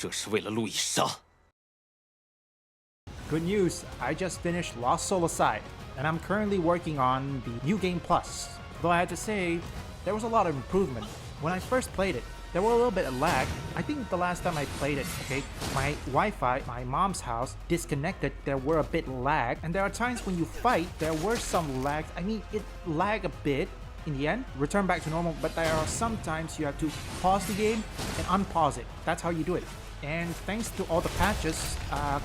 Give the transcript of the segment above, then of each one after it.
这是为了路易莎。Good news, I just finished Lost Soul Aside, and I'm currently working on the New Game Plus. Though I had to say, there was a lot of improvement. When I first played it, there were a little bit of lag. I think the last time I played it, okay, my Wi-Fi, my mom's house, disconnected, there were a bit lag. And there are times when you fight, there were some lag. I mean, it lagged a bit. In the end, return back to normal, but there are some times you have to pause the game and unpause it. That's how you do it. And thanks to all the patches,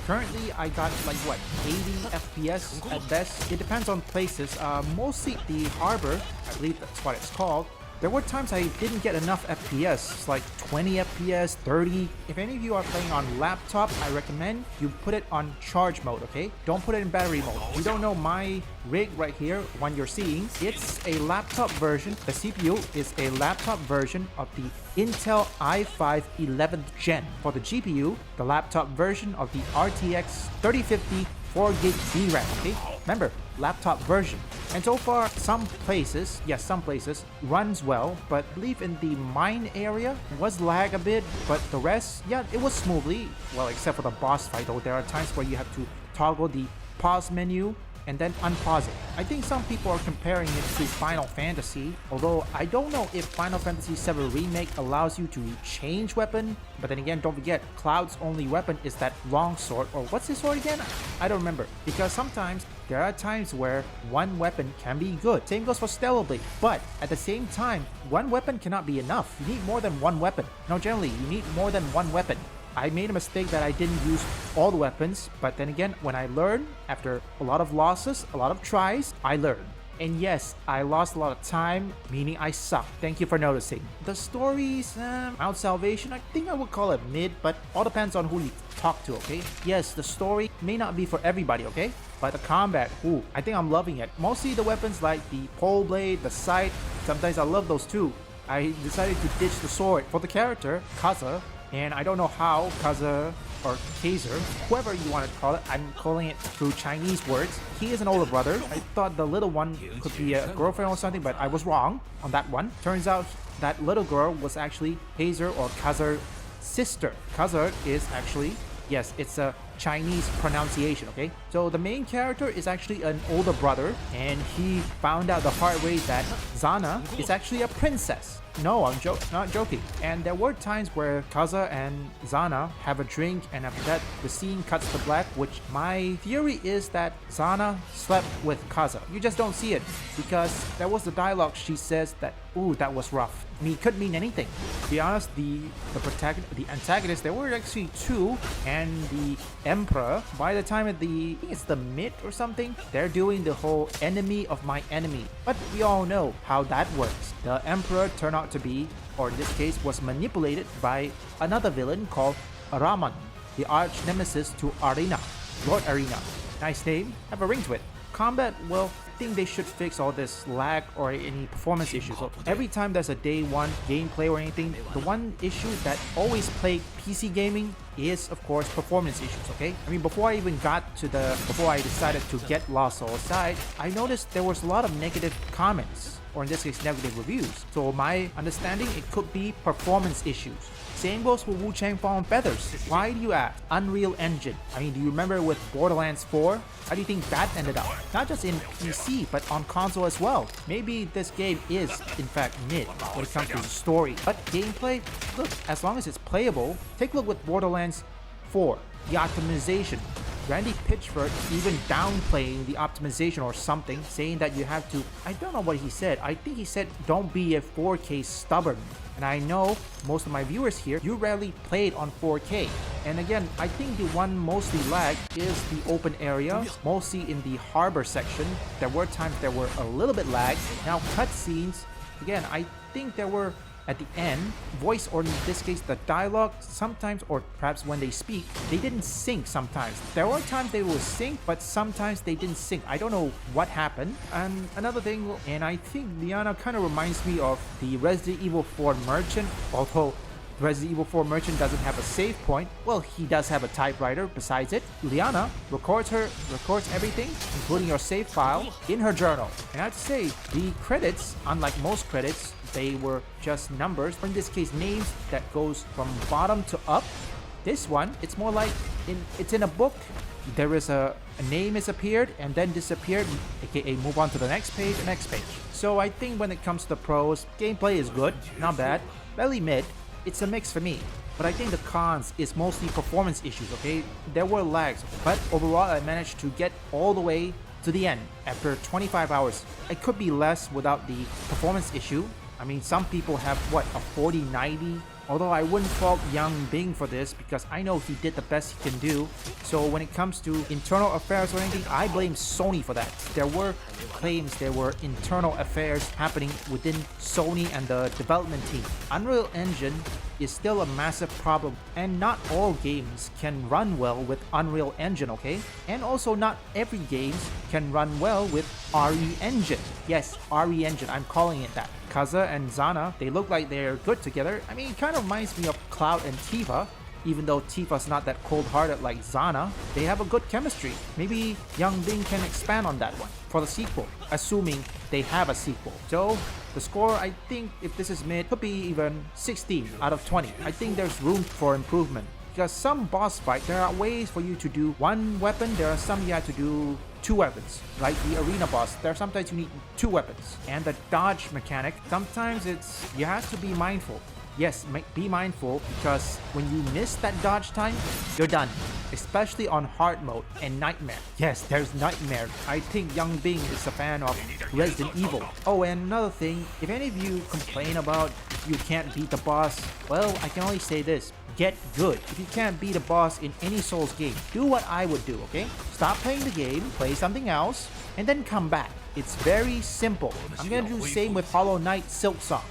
currently I got like what, 80 FPS at best. It depends on places. Mostly the harbor, I believe that's what it's called. There were times I didn't get enough FPS, it's like 20 FPS, 30. If any of you are playing on laptop, I recommend you put it on charge mode, okay? Don't put it in battery mode. You don't know my rig right here, one you're seeing. It's a laptop version. The CPU is a laptop version of the Intel i5 11th Gen. For the GPU, the laptop version of the RTX 3050 4GB DRAM, okay? Remember, laptop version. And so far, some places, yes, some places, runs well, but I believe in the mine area was lag a bit, but the rest, yeah, it was smoothly. Well, except for the boss fight though, there are times where you have to toggle the pause menu and then unpause it. I think some people are comparing it to Final Fantasy, although I don't know if Final Fantasy VII Remake allows you to change weapon, but then again, don't forget, Cloud's only weapon is that long sword, or what's his sword again? I don't remember, because sometimes there are times where one weapon can be good. Same goes for Stellar Blade, but at the same time, one weapon cannot be enough. You need more than one weapon. No, generally, you need more than one weapon. I made a mistake that I didn't use all the weapons, but then again, when I learned, after a lot of losses, a lot of tries, I learned. And yes, I lost a lot of time, meaning I suck. Thank you for noticing. The stories, Mount Salvation, I think I would call it mid, but all depends on who you talk to, okay? Yes, the story may not be for everybody, okay? But the combat, ooh, I think I'm loving it. Mostly the weapons like the pole blade, the scythe, sometimes I love those too. I decided to ditch the sword for the character, Kaza, and I don't know how Kaza or Kaiser, whoever you want to call it, I'm calling it through Chinese words. He is an older brother. I thought the little one could be a girlfriend or something, but I was wrong on that one. Turns out that little girl was actually Kaiser or Kaza's sister. Kaza is actually, yes, it's a Chinese pronunciation, okay? So the main character is actually an older brother, and he found out the hard way that Zana is actually a princess. No, I'm not joking. And there were times where Kaza and Zana have a drink, and after that, the scene cuts to black, which my theory is that Zana slept with Kaza. You just don't see it, because there was the dialogue she says that, ooh, that was rough. I mean, it could mean anything. To be honest, the antagonist, there were actually two, and the Emperor, by the time of the, I think it's the mid or something, they're doing the whole enemy of my enemy. But we all know how that works. The Emperor turned out to be, or in this case, was manipulated by another villain called Raman, the arch nemesis to Arena, Lord Arena. Nice name, have a ring to it. Combat, well, I think they should fix all this lag or any performance issues. So every time there's a day one gameplay or anything, the one issue that always plagued PC gaming is, of course, performance issues, okay? I mean, before I decided to get Lost Soul Aside, I noticed there was a lot of negative comments, or in this case, negative reviews. So my understanding, it could be performance issues. Same goes for Wu Chang Fall and Feathers. Why do you ask? Unreal Engine. I mean, do you remember with Borderlands 4? How do you think that ended up? Not just in PC, but on console as well. Maybe this game is, in fact, mid when it comes to the story. But gameplay, look, as long as it's playable, take a look with Borderlands 4. The optimization. Randy Pitchford even downplaying the optimization or something, saying that you have to, I don't know what he said. I think he said, don't be a 4K stubborn. And I know most of my viewers here, you rarely played on 4K. And again, I think the one mostly lagged is the open area, mostly in the harbor section. There were times there were a little bit lag. Now cutscenes, again, I think there were at the end, voice, or in this case the dialogue, sometimes, or perhaps when they speak, they didn't sync sometimes. There were times they would sync, but sometimes they didn't sync. I don't know what happened. And another thing, and I think Liana kind of reminds me of the Resident Evil 4 Merchant, although Resident Evil 4 Merchant doesn't have a save point. Well, he does have a typewriter besides it. Liana records everything, including your save file, in her journal. And I have to say, the credits, unlike most credits, they were just numbers, or in this case names, that goes from bottom to up. This one, it's more like it's in a book. There is a name is appeared and then disappeared, aka move on to the next page, So I think when it comes to the pros, gameplay is good, not bad, barely mid. It's a mix for me. But I think the cons is mostly performance issues, okay? There were lags, but overall I managed to get all the way to the end after 25 hours. It could be less without the performance issue. I mean, some people have, what, a 4090? Although I wouldn't fault Yang Bing for this because I know he did the best he can do. So when it comes to internal affairs or anything, I blame Sony for that. There were claims there were internal affairs happening within Sony and the development team. Unreal Engine is still a massive problem, and not all games can run well with Unreal Engine, okay? And also not every games can run well with RE Engine. Yes, RE Engine, I'm calling it that. Kaza and Zana, they look like they're good together. I mean, it kind of reminds me of Cloud and Tifa. Even though Tifa's not that cold-hearted like Zana, they have a good chemistry. Maybe Yang Bing can expand on that one for the sequel, assuming they have a sequel. So, the score, I think if this is mid, could be even 16 out of 20. I think there's room for improvement. Because some boss fight, there are ways for you to do one weapon, there are some you have to do two weapons. Like the arena boss, there are sometimes you need two weapons. And the dodge mechanic, sometimes you have to be mindful. Yes, be mindful because when you miss that dodge time, you're done. Especially on hard mode and nightmare. Yes, there's nightmare. I think Yang Bing is a fan of Resident Evil. Oh, and another thing, if any of you complain about you can't beat the boss, well, I can only say this. Get good. If you can't beat a boss in any Souls game, do what I would do, okay? Stop playing the game, play something else, and then come back. It's very simple. I'm gonna do the same with Hollow Knight Silk Song.